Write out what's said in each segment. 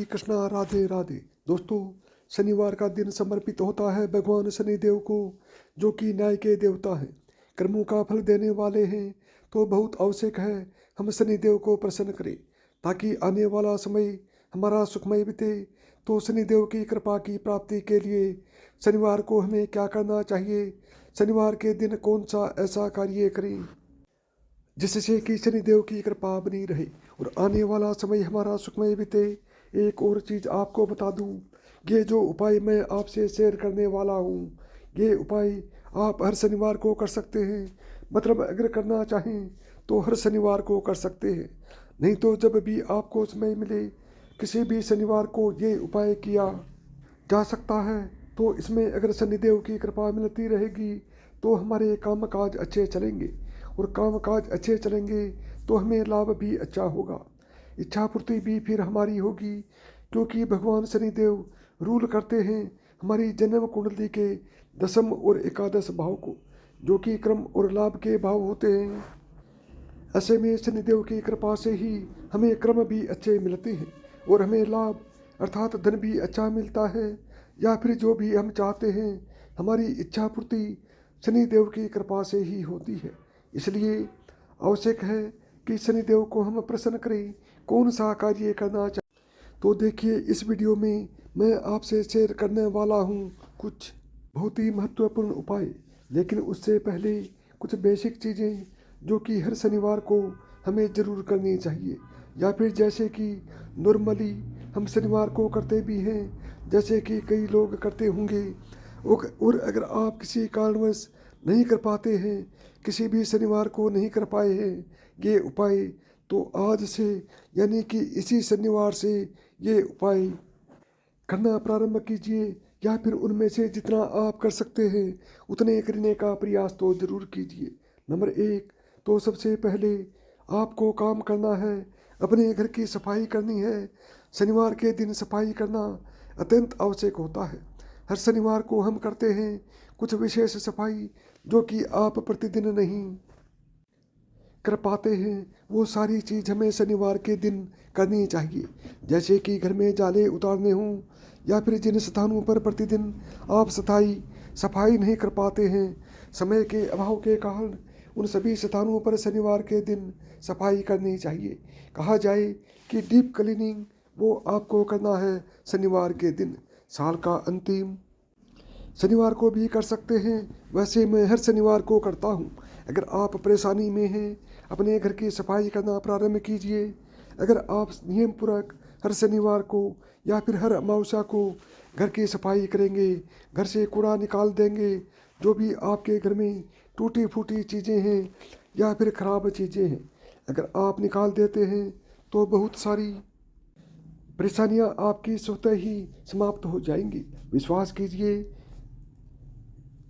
कृष्णा, राधे राधे। दोस्तों, शनिवार का दिन समर्पित होता है भगवान शनिदेव को, जो कि न्याय के देवता हैं, कर्मों का फल देने वाले हैं। तो बहुत आवश्यक है हम शनिदेव को प्रसन्न करें, ताकि आने वाला समय हमारा सुखमय बीते। तो शनिदेव की कृपा की प्राप्ति के लिए शनिवार को हमें क्या करना चाहिए, शनिवार के दिन कौन सा ऐसा कार्य करें जिससे कि शनिदेव की कृपा बनी रहे और आने वाला समय हमारा सुखमय बीते। एक और चीज़ आपको बता दूं, ये जो उपाय मैं आपसे शेयर करने वाला हूँ, ये उपाय आप हर शनिवार को कर सकते हैं। मतलब अगर करना चाहें तो हर शनिवार को कर सकते हैं, नहीं तो जब भी आपको समय मिले किसी भी शनिवार को ये उपाय किया जा सकता है। तो इसमें अगर शनिदेव की कृपा मिलती रहेगी तो हमारे काम काज अच्छे चलेंगे, और काम काज अच्छे चलेंगे तो हमें लाभ भी अच्छा होगा, इच्छा पूर्ति भी फिर हमारी होगी। क्योंकि भगवान शनिदेव रूल करते हैं हमारी जन्म कुंडली के दसम और एकादश भाव को, जो कि क्रम और लाभ के भाव होते हैं। ऐसे में शनिदेव की कृपा से ही हमें क्रम भी अच्छे मिलते हैं और हमें लाभ अर्थात धन भी अच्छा मिलता है, या फिर जो भी हम चाहते हैं हमारी इच्छा पूर्ति शनिदेव की कृपा से ही होती है। इसलिए आवश्यक है कि शनिदेव को हम प्रसन्न करें। कौन सा कार्य करना चाहिए, तो देखिए इस वीडियो में मैं आपसे शेयर करने वाला हूँ कुछ बहुत ही महत्वपूर्ण उपाय। लेकिन उससे पहले कुछ बेसिक चीज़ें जो कि हर शनिवार को हमें ज़रूर करनी चाहिए, या फिर जैसे कि नॉर्मली हम शनिवार को करते भी हैं, जैसे कि कई लोग करते होंगे। और अगर आप किसी कारणवश नहीं कर पाते हैं, किसी भी शनिवार को नहीं कर पाए हैं ये उपाय, तो आज से यानी कि इसी शनिवार से ये उपाय करना प्रारंभ कीजिए, या फिर उनमें से जितना आप कर सकते हैं उतने करने का प्रयास तो ज़रूर कीजिए। नंबर 1, तो सबसे पहले आपको काम करना है, अपने घर की सफाई करनी है। शनिवार के दिन सफाई करना अत्यंत आवश्यक होता है। हर शनिवार को हम करते हैं कुछ विशेष सफाई, जो कि आप प्रतिदिन नहीं कर पाते हैं। वो सारी चीज़ हमें शनिवार के दिन करनी चाहिए, जैसे कि घर में जाले उतारने हों, या फिर जिन स्थानों पर प्रतिदिन आप सफाई नहीं कर पाते हैं समय के अभाव के कारण, उन सभी स्थानों पर शनिवार के दिन सफाई करनी चाहिए। कहा जाए कि डीप क्लीनिंग वो आपको करना है शनिवार के दिन। साल का अंतिम शनिवार को भी कर सकते हैं, वैसे मैं हर शनिवार को करता हूँ। अगर आप परेशानी में हैं, अपने घर की सफाई करना प्रारंभ कीजिए। अगर आप नियम पूर्वक हर शनिवार को या फिर हर अमावस्या को घर की सफाई करेंगे, घर से कूड़ा निकाल देंगे, जो भी आपके घर में टूटी फूटी चीज़ें हैं या फिर ख़राब चीज़ें हैं, अगर आप निकाल देते हैं तो बहुत सारी परेशानियां आपकी स्वतः ही समाप्त हो जाएंगी। विश्वास कीजिए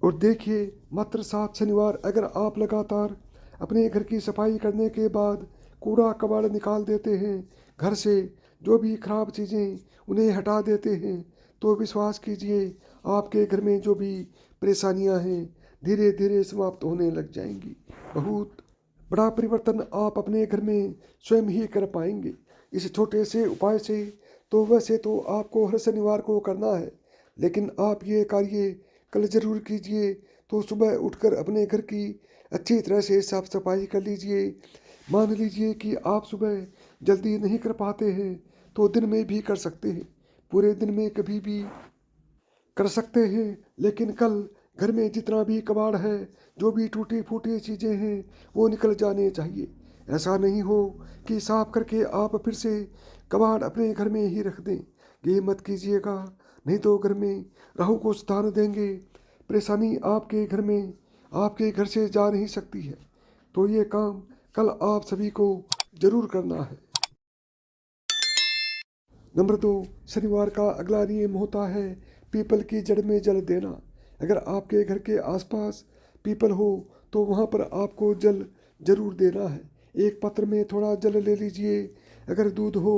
और देखिए, मात्र 7 शनिवार अगर आप लगातार अपने घर की सफाई करने के बाद कूड़ा कबाड़ निकाल देते हैं, घर से जो भी खराब चीज़ें उन्हें हटा देते हैं, तो विश्वास कीजिए आपके घर में जो भी परेशानियां हैं धीरे धीरे समाप्त होने लग जाएंगी। बहुत बड़ा परिवर्तन आप अपने घर में स्वयं ही कर पाएंगे इस छोटे से उपाय से। तो वैसे तो आपको हर शनिवार को करना है, लेकिन आप ये कार्य कल ज़रूर कीजिए। तो सुबह उठकर अपने घर की अच्छी तरह से साफ सफाई कर लीजिए। मान लीजिए कि आप सुबह जल्दी नहीं कर पाते हैं तो दिन में भी कर सकते हैं, पूरे दिन में कभी भी कर सकते हैं। लेकिन कल घर में जितना भी कबाड़ है, जो भी टूटी फूटी चीज़ें हैं, वो निकल जाने चाहिए। ऐसा नहीं हो कि साफ करके आप फिर से कबाड़ अपने घर में ही रख दें। ये मत कीजिएगा, नहीं तो घर में राहु को स्थान देंगे, परेशानी आपके घर में आपके घर से जा नहीं सकती है। तो ये काम कल आप सभी को जरूर करना है। नंबर 2, शनिवार का अगला नियम होता है पीपल की जड़ में जल देना। अगर आपके घर के आसपास पीपल हो तो वहाँ पर आपको जल जरूर देना है। एक पात्र में थोड़ा जल ले लीजिए। अगर दूध हो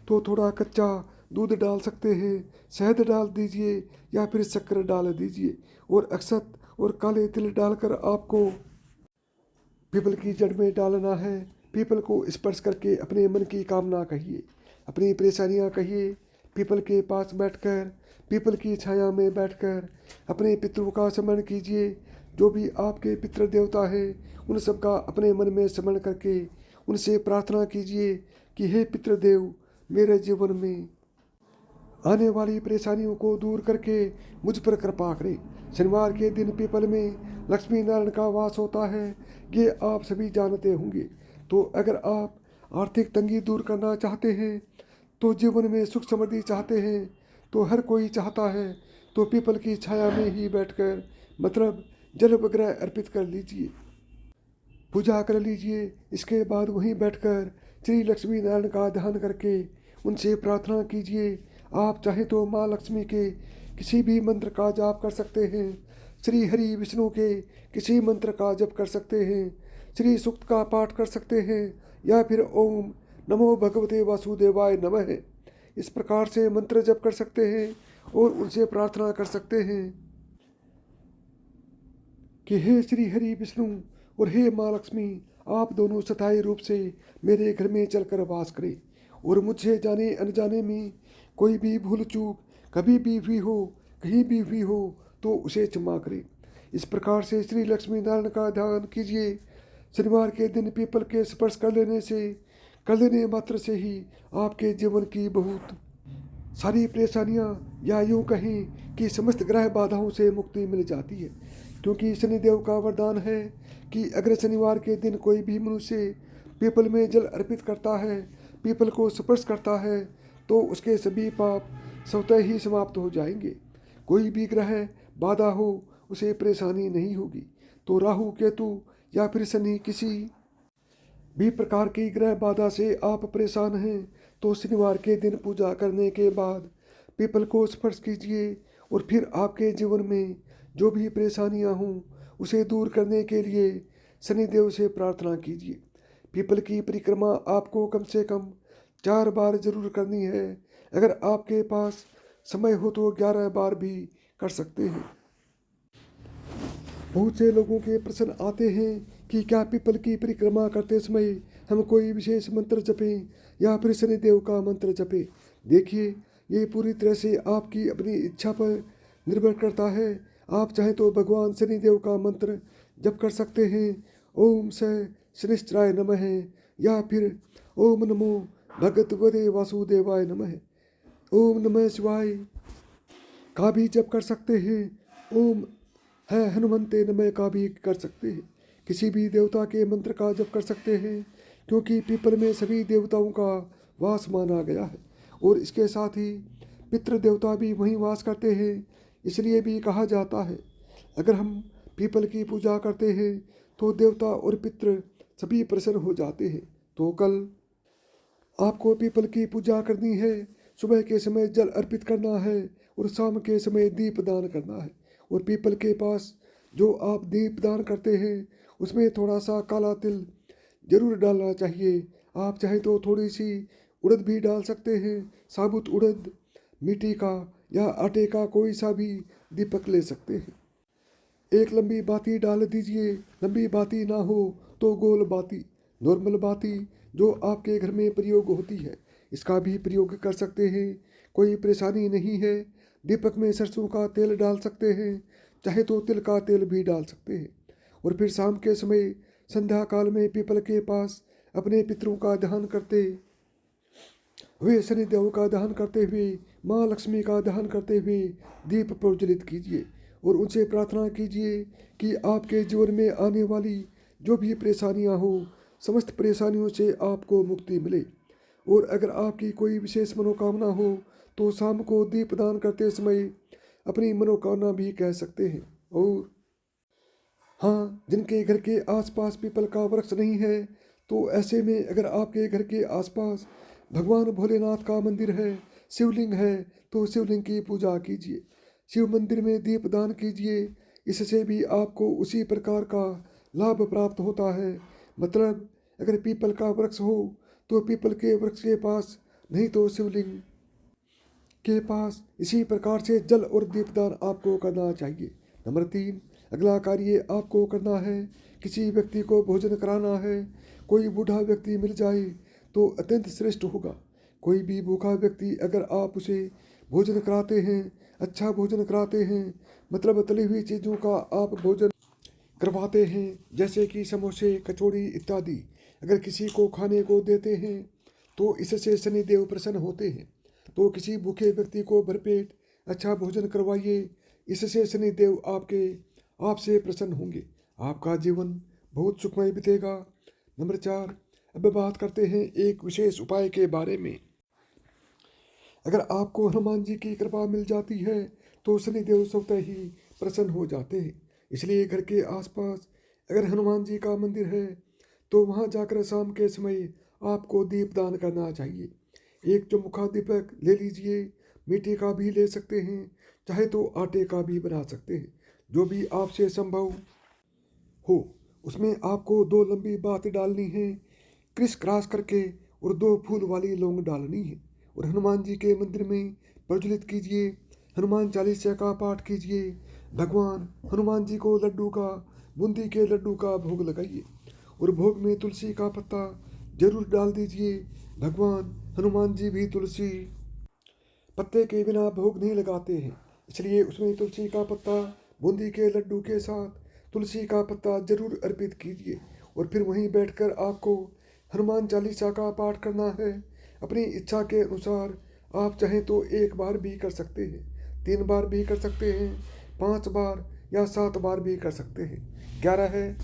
तो थोड़ा कच्चा दूध डाल सकते हैं, शहद डाल दीजिए या फिर शक्कर डाल दीजिए, और अक्षत और काले तिल डालकर आपको पीपल की जड़ में डालना है। पीपल को स्पर्श करके अपने मन की कामना कहिए, अपनी परेशानियां कहिए। पीपल के पास बैठकर, पीपल की छाया में बैठकर अपने पितरों का स्मरण कीजिए। जो भी आपके पितृ देवता है उन सब का अपने मन में स्मरण करके उनसे प्रार्थना कीजिए कि हे पितृदेव, मेरे जीवन में आने वाली परेशानियों को दूर करके मुझ पर कृपा करें। शनिवार के दिन पीपल में लक्ष्मी नारायण का वास होता है, ये आप सभी जानते होंगे। तो अगर आप आर्थिक तंगी दूर करना चाहते हैं, तो जीवन में सुख समृद्धि चाहते हैं, तो हर कोई चाहता है, तो पीपल की छाया में ही बैठकर मतलब जल वगैरह अर्पित कर लीजिए, पूजा कर लीजिए। इसके बाद वहीं बैठकर श्री लक्ष्मी नारायण का ध्यान करके उनसे प्रार्थना कीजिए। आप चाहे तो माँ लक्ष्मी के किसी भी मंत्र का जाप कर सकते हैं, श्री हरि विष्णु के किसी मंत्र का जप कर सकते हैं, श्री सूक्त का पाठ कर सकते हैं, या फिर ओम नमो भगवते वासुदेवाय नमः इस प्रकार से मंत्र जप कर सकते हैं और उनसे प्रार्थना कर सकते हैं कि हे श्री हरि विष्णु और हे माँ लक्ष्मी, आप दोनों स्थायी रूप से मेरे घर में चलकर वास करें और मुझे जाने अनजाने में कोई भी भूल चूक कभी भी हुई हो, कहीं भी हुई हो, तो उसे क्षमा करें। इस प्रकार से श्री लक्ष्मी नारायण का ध्यान कीजिए। शनिवार के दिन पीपल के स्पर्श कर लेने मात्र से ही आपके जीवन की बहुत सारी परेशानियां या यूँ कहें कि समस्त ग्रह बाधाओं से मुक्ति मिल जाती है। क्योंकि शनिदेव का वरदान है कि अगर शनिवार के दिन कोई भी मनुष्य पीपल में जल अर्पित करता है, पीपल को स्पर्श करता है, तो उसके सभी पाप स्वतः ही समाप्त हो जाएंगे। कोई भी ग्रह बाधा हो उसे परेशानी नहीं होगी। तो राहु केतु या फिर शनि किसी भी प्रकार की ग्रह बाधा से आप परेशान हैं, तो शनिवार के दिन पूजा करने के बाद पीपल को स्पर्श कीजिए और फिर आपके जीवन में जो भी परेशानियां हों उसे दूर करने के लिए शनिदेव से प्रार्थना कीजिए। पीपल की परिक्रमा आपको कम से कम 4 बार जरूर करनी है। अगर आपके पास समय हो तो 11 बार भी कर सकते हैं। बहुत से लोगों के प्रश्न आते हैं कि क्या पीपल की परिक्रमा करते समय हम कोई विशेष मंत्र जपें या फिर शनिदेव का मंत्र जपें। देखिए, ये पूरी तरह से आपकी अपनी इच्छा पर निर्भर करता है। आप चाहें तो भगवान शनिदेव का मंत्र जप कर सकते हैं, ओम स शनिश्चराय नमः, या फिर ओम नमो भगवते वासुदेवाय नमः, ओम नमः शिवाय का भी जप कर सकते हैं, ओम है हनुमंते नमः का भी कर सकते हैं। किसी भी देवता के मंत्र का जप कर सकते हैं, क्योंकि पीपल में सभी देवताओं का वास माना गया है और इसके साथ ही पितृ देवता भी वहीं वास करते हैं। इसलिए भी कहा जाता है, अगर हम पीपल की पूजा करते हैं तो देवता और पितृ सभी प्रसन्न हो जाते हैं। तो कल आपको पीपल की पूजा करनी है। सुबह के समय जल अर्पित करना है और शाम के समय दीप दान करना है। और पीपल के पास जो आप दीप दान करते हैं उसमें थोड़ा सा काला तिल जरूर डालना चाहिए। आप चाहे तो थोड़ी सी उड़द भी डाल सकते हैं, साबुत उड़द, मिट्टी का या आटे का कोई सा भी दीपक ले सकते हैं। एक लंबी बाती डाल दीजिए। लंबी बाती ना हो तो गोल बाती, नॉर्मल बाती जो आपके घर में प्रयोग होती है, इसका भी प्रयोग कर सकते हैं। कोई परेशानी नहीं है। दीपक में सरसों का तेल डाल सकते हैं, चाहे तो तिल का तेल भी डाल सकते हैं। और फिर शाम के समय संध्या काल में पीपल के पास अपने पितरों का ध्यान करते हुए, शनिदेव का ध्यान करते हुए, माँ लक्ष्मी का ध्यान करते हुए दीप प्रज्वलित कीजिए और उनसे प्रार्थना कीजिए कि आपके जीवन में आने वाली जो भी परेशानियाँ हो, समस्त परेशानियों से आपको मुक्ति मिले। और अगर आपकी कोई विशेष मनोकामना हो तो शाम को दीपदान करते समय अपनी मनोकामना भी कह सकते हैं। और हाँ, जिनके घर के आसपास पीपल का वृक्ष नहीं है, तो ऐसे में अगर आपके घर के आसपास भगवान भोलेनाथ का मंदिर है, शिवलिंग है, तो शिवलिंग की पूजा कीजिए, शिव मंदिर में दीपदान कीजिए। इससे भी आपको उसी प्रकार का लाभ प्राप्त होता है। मतलब अगर पीपल का वृक्ष हो तो पीपल के वृक्ष के पास, नहीं तो शिवलिंग के पास इसी प्रकार से जल और दीपदान आपको करना चाहिए। नंबर 3, अगला कार्य आपको करना है, किसी व्यक्ति को भोजन कराना है। कोई बूढ़ा व्यक्ति मिल जाए तो अत्यंत श्रेष्ठ होगा, कोई भी भूखा व्यक्ति अगर आप उसे भोजन कराते हैं, अच्छा भोजन कराते हैं, मतलब तली हुई चीज़ों का आप भोजन करवाते हैं, जैसे कि समोसे, कचौड़ी इत्यादि, अगर किसी को खाने को देते हैं तो इससे शनिदेव प्रसन्न होते हैं। तो किसी भूखे व्यक्ति को भरपेट अच्छा भोजन करवाइए, इससे शनिदेव आपसे प्रसन्न होंगे, आपका जीवन बहुत सुखमय बीतेगा। नंबर 4, अब बात करते हैं एक विशेष उपाय के बारे में। अगर आपको हनुमान जी की कृपा मिल जाती है तो शनिदेव स्वतः ही प्रसन्न हो जाते हैं। इसलिए घर के आसपास अगर हनुमान जी का मंदिर है तो वहां जाकर शाम के समय आपको दीपदान करना चाहिए। एक चौमुखा दीपक ले लीजिए, मिट्टी का भी ले सकते हैं, चाहे तो आटे का भी बना सकते हैं, जो भी आपसे संभव हो। उसमें आपको 2 लंबी बात डालनी है, क्रिस क्रॉस करके, और 2 फूल वाली लौंग डालनी है, और हनुमान जी के मंदिर में प्रज्वलित कीजिए। हनुमान चालीसा का पाठ कीजिए। भगवान हनुमान जी को लड्डू का, बूंदी के लड्डू का भोग लगाइए, और भोग में तुलसी का पत्ता जरूर डाल दीजिए। भगवान हनुमान जी भी तुलसी पत्ते के बिना भोग नहीं लगाते हैं, इसलिए उसमें तुलसी का पत्ता बूंदी के लड्डू के साथ तुलसी का पत्ता जरूर अर्पित कीजिए। और फिर वहीं बैठकर आपको हनुमान चालीसा का पाठ करना है। अपनी इच्छा के अनुसार आप चाहें तो 1 बार भी कर सकते हैं, 3 बार भी कर सकते हैं, 5 बार या 7 बार भी कर सकते हैं, 11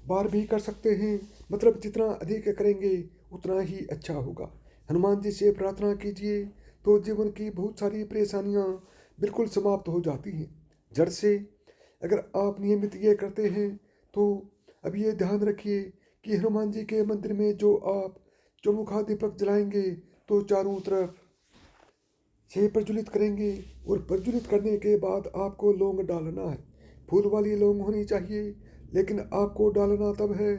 बार भी कर सकते हैं। मतलब जितना अधिक करेंगे उतना ही अच्छा होगा। हनुमान जी से प्रार्थना कीजिए तो जीवन की बहुत सारी परेशानियां बिल्कुल समाप्त हो जाती हैं जड़ से। अगर आप नियमित ये करते हैं तो अब ये ध्यान रखिए कि हनुमान जी के मंदिर में जो आप चौमुखा दीपक जलाएंगे तो चारों तरफ से प्रज्वलित करेंगे, और प्रज्वलित करने के बाद आपको लौंग डालना है। फूल वाली लौंग होनी चाहिए, लेकिन आपको डालना तब है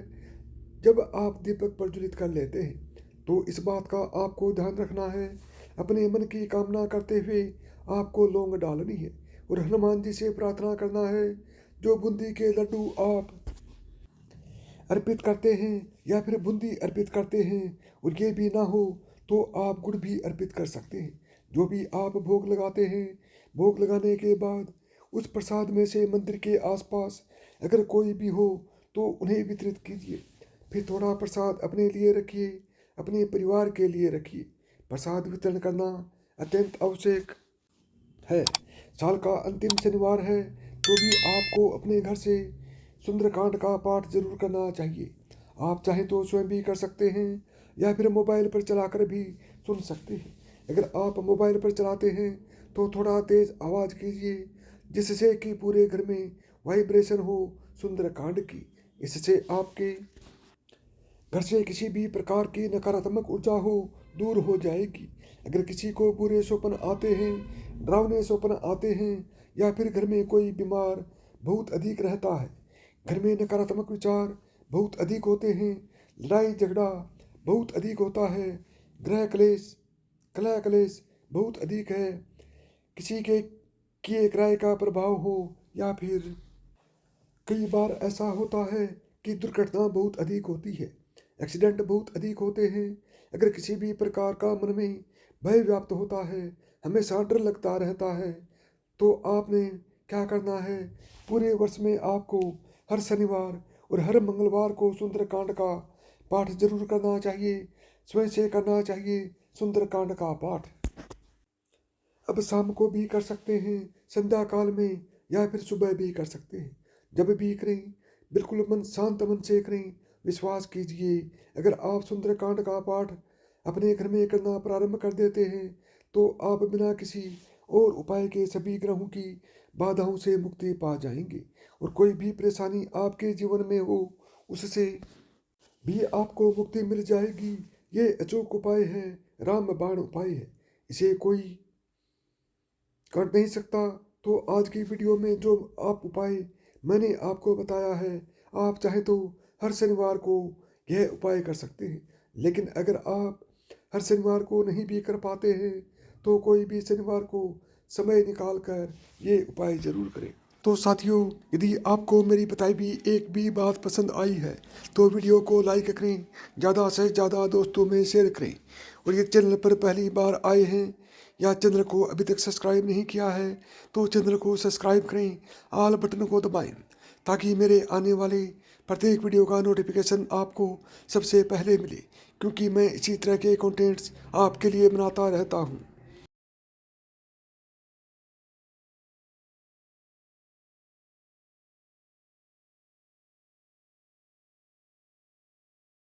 जब आप दीपक प्रज्वलित कर लेते हैं। तो इस बात का आपको ध्यान रखना है। अपने मन की कामना करते हुए आपको लौंग डालनी है, और हनुमान जी से प्रार्थना करना है। जो बूंदी के लड्डू आप अर्पित करते हैं या फिर बूंदी अर्पित करते हैं, और ये भी ना हो तो आप गुड़ भी अर्पित कर सकते हैं। जो भी आप भोग लगाते हैं, भोग लगाने के बाद उस प्रसाद में से मंदिर के आसपास अगर कोई भी हो तो उन्हें वितरित कीजिए। फिर थोड़ा प्रसाद अपने लिए रखिए, अपने परिवार के लिए रखिए। प्रसाद वितरण करना अत्यंत आवश्यक है। साल का अंतिम शनिवार है तो भी आपको अपने घर से सुंदरकांड का पाठ जरूर करना चाहिए। आप चाहें तो स्वयं भी कर सकते हैं या फिर मोबाइल पर चलाकर भी सुन सकते हैं। अगर आप मोबाइल पर चलाते हैं तो थोड़ा तेज आवाज़ कीजिए, जिससे कि पूरे घर में वाइब्रेशन हो सुंदरकांड की। इससे आपके घर से किसी भी प्रकार की नकारात्मक ऊर्जा हो दूर हो जाएगी। अगर किसी को बुरे स्वप्न आते हैं, डरावने स्वप्न आते हैं, या फिर घर में कोई बीमार बहुत अधिक रहता है, घर में नकारात्मक विचार बहुत अधिक होते हैं, लड़ाई झगड़ा बहुत अधिक होता है, ग्रह क्लेश कलह क्लेश बहुत अधिक है, किसी के किए क्राय का प्रभाव हो, या फिर कई बार ऐसा होता है कि दुर्घटना बहुत अधिक होती है, एक्सीडेंट बहुत अधिक होते हैं। अगर किसी भी प्रकार का मन में भय व्याप्त होता है, हमेशा डर लगता रहता है, तो आपने क्या करना है, पूरे वर्ष में आपको हर शनिवार और हर मंगलवार को सुंदरकांड का पाठ जरूर करना चाहिए। स्वयं से करना चाहिए सुंदरकांड का पाठ। अब शाम को भी कर सकते हैं, संध्या काल में, या फिर सुबह भी कर सकते हैं। जब भी करें बिल्कुल शांत मन से करें। विश्वास कीजिए, अगर आप सुंदरकांड का पाठ अपने घर में करना प्रारंभ कर देते हैं तो आप बिना किसी और उपाय के सभी ग्रहों की बाधाओं से मुक्ति पा जाएंगे, और कोई भी परेशानी आपके जीवन में हो उससे भी आपको मुक्ति मिल जाएगी। ये अचूक उपाय है, रामबाण उपाय है, इसे कोई कर नहीं सकता। तो आज की वीडियो में जो आप उपाय मैंने आपको बताया है, आप चाहे तो हर शनिवार को यह उपाय कर सकते हैं। लेकिन अगर आप हर शनिवार को नहीं भी कर पाते हैं तो कोई भी शनिवार को समय निकाल कर ये उपाय जरूर करें। तो साथियों, यदि आपको मेरी बताई भी एक भी बात पसंद आई है तो वीडियो को लाइक करें, ज़्यादा से ज़्यादा दोस्तों में शेयर करें। और ये चैनल पर पहली बार आए हैं या चैनल को अभी तक सब्सक्राइब नहीं किया है तो चैनल को सब्सक्राइब करें, ऑल बटन को दबाएं ताकि मेरे आने वाले प्रत्येक वीडियो का नोटिफिकेशन आपको सबसे पहले मिले, क्योंकि मैं इसी तरह के कंटेंट्स आपके लिए बनाता रहता हूँ।